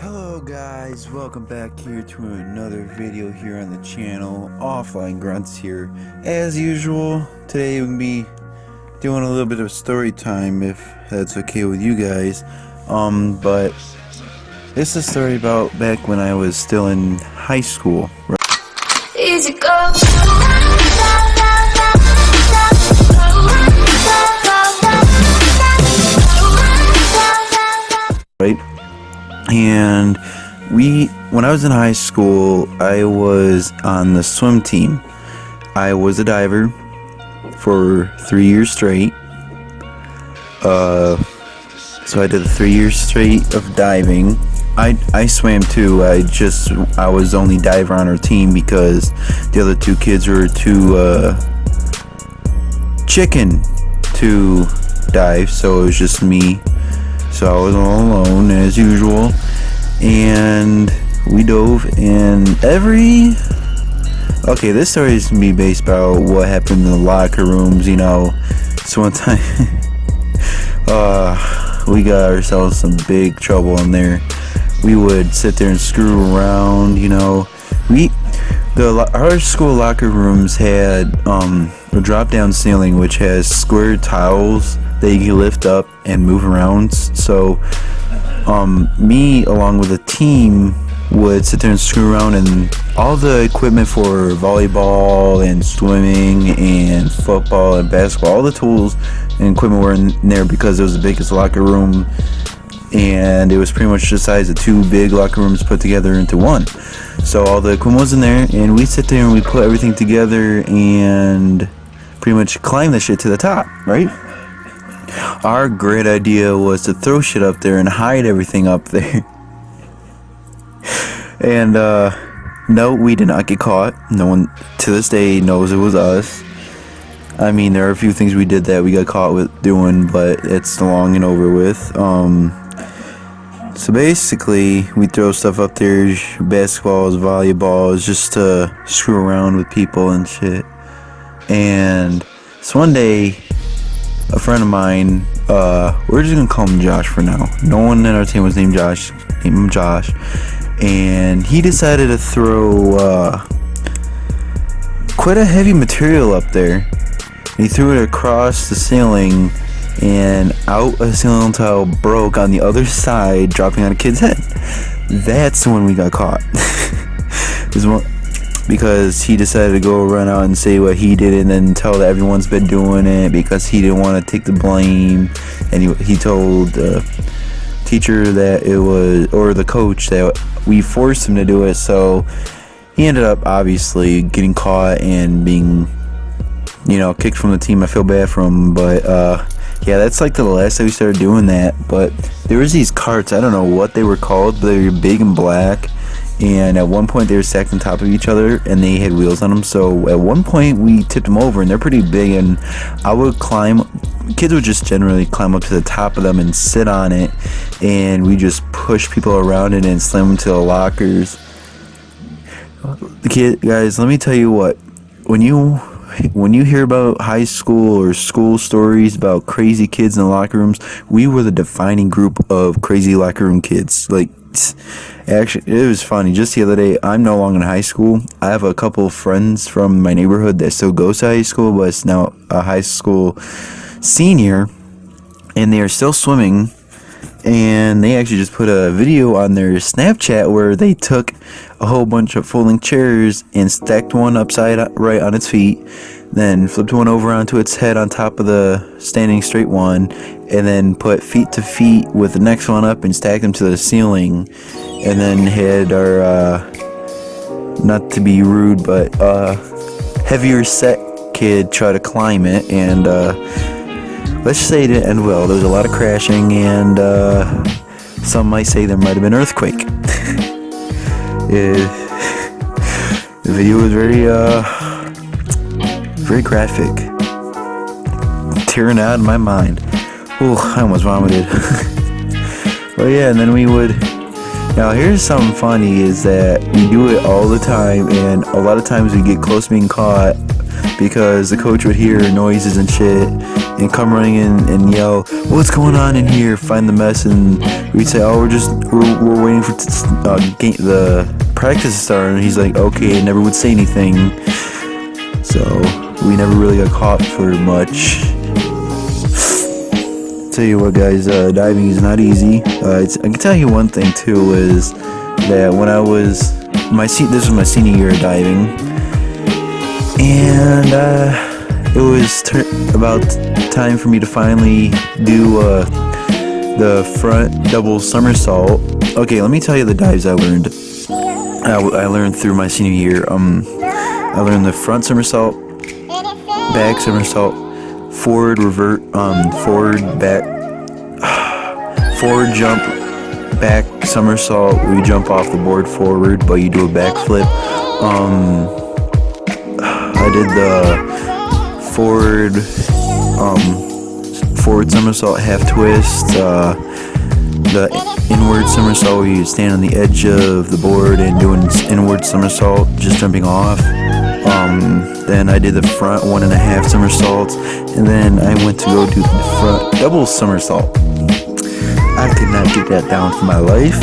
Hello guys, welcome back here to another video here on the channel. Offline Grunts here. As usual, today we're going to be doing a little bit of story time, if that's okay with you guys. But this is a story about back when I was still in high school. Easy go. Right? And when I was in high school, I was on the swim team. I was a diver for 3 years straight. So I did 3 years straight of diving. I swam too. I was the only diver on our team because the other two kids were too chicken to dive, so it was just me. So I was all alone as usual, and we dove. And this story is gonna be based about what happened in the locker rooms. So one time we got ourselves some big trouble in there. We would sit there and screw around. Our school locker rooms had a drop down ceiling which has square tiles that you can lift up and move around. So me along with a team would sit there and screw around, and all the equipment for volleyball and swimming and football and basketball, all the tools and equipment were in there because it was the biggest locker room, and it was pretty much the size of two big locker rooms put together into one. So all the equipment was in there, and we sit there and we put everything together and pretty much climb the shit to the top, right? Our great idea was to throw shit up there and hide everything up there. And no, we did not get caught. No one to this day knows it was us. I mean, there are a few things we did that we got caught with doing, but it's long and over with. So basically, we throw stuff up there, basketballs, volleyballs, just to screw around with people and shit. And so one day, a friend of mine, we're just gonna call him Josh for now. No one in our team was named Josh. Named him Josh. And he decided to throw quite a heavy material up there. He threw it across the ceiling, and out a ceiling tile broke on the other side, dropping on a kid's head. That's when we got caught. Because he decided to go run out and say what he did, and then tell that everyone's been doing it because he didn't want to take the blame. And he told the teacher that it was, or the coach, that we forced him to do it. So he ended up obviously getting caught and being, kicked from the team. I feel bad for him, but yeah, that's like the last time we started doing that. But there was these carts, I don't know what they were called, but they were big and black. And at one point they were stacked on top of each other, and they had wheels on them. So at one point we tipped them over, and they're pretty big, and kids would just generally climb up to the top of them and sit on it, and we just push people around it and slam them to the lockers. Guys, let me tell you what, when you hear about high school or school stories about crazy kids in the locker rooms, we were the defining group of crazy locker room kids. Actually, it was funny. Just the other day, I'm no longer in high school. I have a couple of friends from my neighborhood that still goes to high school, but it's now a high school senior, and they are still swimming. And they actually just put a video on their Snapchat where they took a whole bunch of folding chairs and stacked one right on its feet, then flipped one over onto its head on top of the standing straight one, and then put feet to feet with the next one up and stacked them to the ceiling, and then had our not to be rude, but heavier set kid try to climb it, and let's just say it didn't end well. There was a lot of crashing, and some might say there might have been an earthquake. The video was very graphic, tearing out of my mind. Ooh, I almost vomited. But yeah, and then we would. Now here's something funny, is that we do it all the time, and a lot of times we get close to being caught because the coach would hear noises and shit, and come running in and yell, "What's going on in here?" Find the mess, and we'd say, "Oh, we're waiting for the practice to start." And he's like, "Okay," and never would say anything. So we never really got caught for much. Tell you what, guys, diving is not easy. I can tell you one thing too is that when I was this was my senior year of diving, and it was about time for me to finally do the front double somersault. Okay, let me tell you the dives I learned. I learned through my senior year. I learned the front somersault, back somersault, forward revert, forward back, forward jump, back somersault. Where you jump off the board forward, but you do a backflip. I did the forward somersault half twist, the inward somersault where you stand on the edge of the board and doing inward somersault, just jumping off. Then I did the front 1.5 somersaults, and then I went to go do the front double somersault. I could not get that down for my life.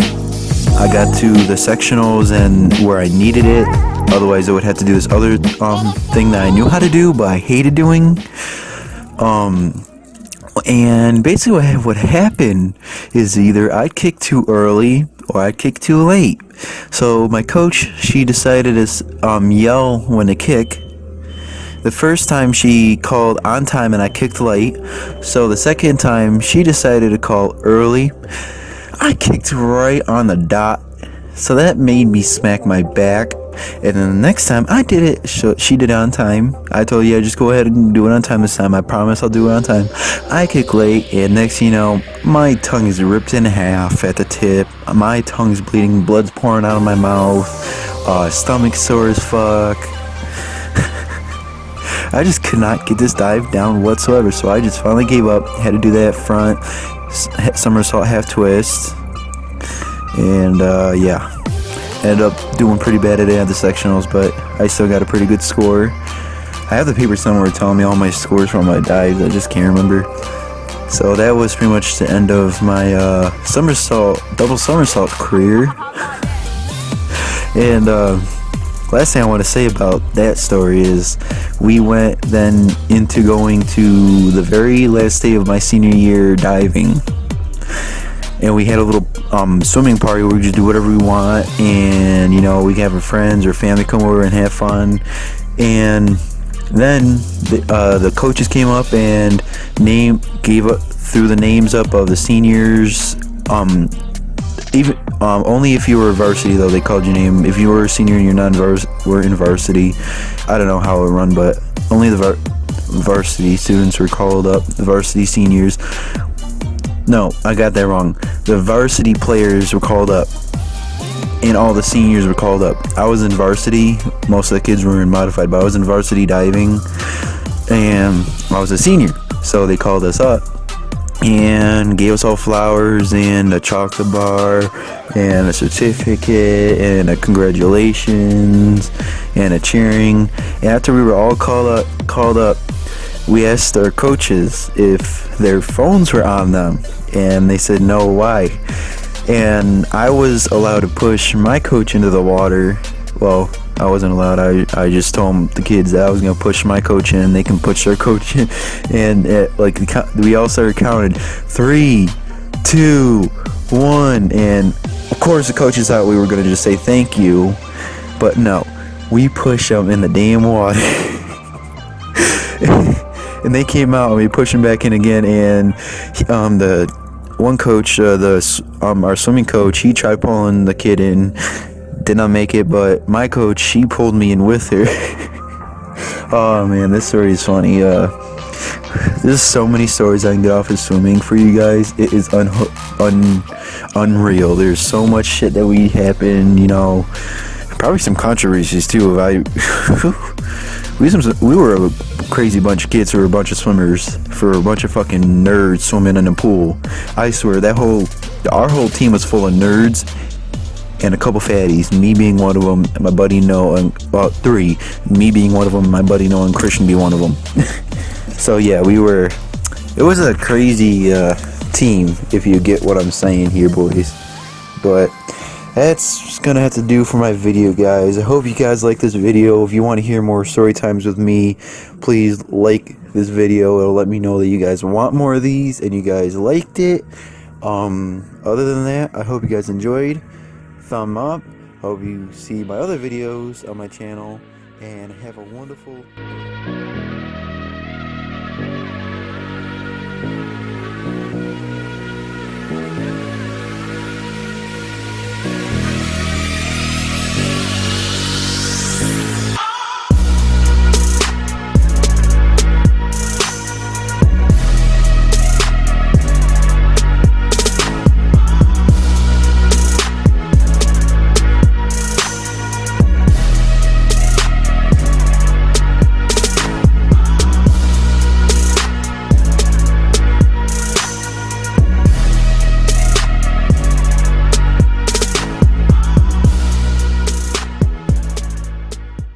I got to the sectionals and where I needed it. Otherwise, I would have to do this other thing that I knew how to do, but I hated doing. And basically what happened is either I'd kick too early or I'd kick too late. So my coach, she decided to yell when to kick. The first time she called on time and I kicked late. So the second time she decided to call early. I kicked right on the dot. So that made me smack my back. And then the next time I did it, she did it on time. I told her, yeah, just go ahead and do it on time this time. I promise I'll do it on time. I kick late, and next thing you know, my tongue is ripped in half at the tip. My tongue's bleeding, blood's pouring out of my mouth. Stomach sore as fuck. I just could not get this dive down whatsoever, so I just finally gave up. Had to do that front somersault half twist, and yeah. Ended up doing pretty bad today at the sectionals, but I still got a pretty good score. I have the paper somewhere telling me all my scores from my dives. I just can't remember. So that was pretty much the end of my double somersault career. And last thing I want to say about that story is we went then into going to the very last day of my senior year diving. And we had a little swimming party where we just do whatever we want, and you know, we can have our friends or family come over and have fun. And then the coaches came up and threw the names up of the seniors. Even only if you were varsity though, they called your name. If you were a senior and you're not were in varsity, I don't know how it run, but only the varsity students were called up. The varsity seniors. No, I got that wrong. The varsity players were called up, and all the seniors were called up. I was in varsity. Most of the kids were in modified, but I was in varsity diving, and I was a senior. So they called us up and gave us all flowers and a chocolate bar and a certificate and a congratulations and a cheering. And after we were all called up, we asked our coaches if their phones were on them, and they said no. Why? And I was allowed to push my coach into the water. Well, I wasn't allowed. I just told the kids that I was gonna push my coach in. They can push their coach in, and we all started counting 3, 2, 1, and of course the coaches thought we were gonna just say thank you, but no, we pushed them in the damn water. And they came out and we pushed them back in again, and the one coach, our swimming coach, he tried pulling the kid in, did not make it, but my coach, she pulled me in with her. Oh man, this story is funny. There's so many stories I can get off of swimming for you guys. It is unreal. There's so much shit that we happen, you know, probably some controversies too. We were a crazy bunch of kids who were a bunch of swimmers for a bunch of fucking nerds swimming in a pool. I swear our whole team was full of nerds and a couple fatties. Me being one of them, my buddy Noah, and 3. Me being one of them, my buddy Noah, and Christian being one of them. So yeah, we were It was a crazy team, if you get what I'm saying here, boys. But that's gonna have to do for my video, guys. I hope you guys like this video. If you want to hear more story times with me, please like this video. It'll let me know that you guys want more of these and you guys liked it. Other than that, I hope you guys enjoyed. Thumb up. Hope you see my other videos on my channel, and have a wonderful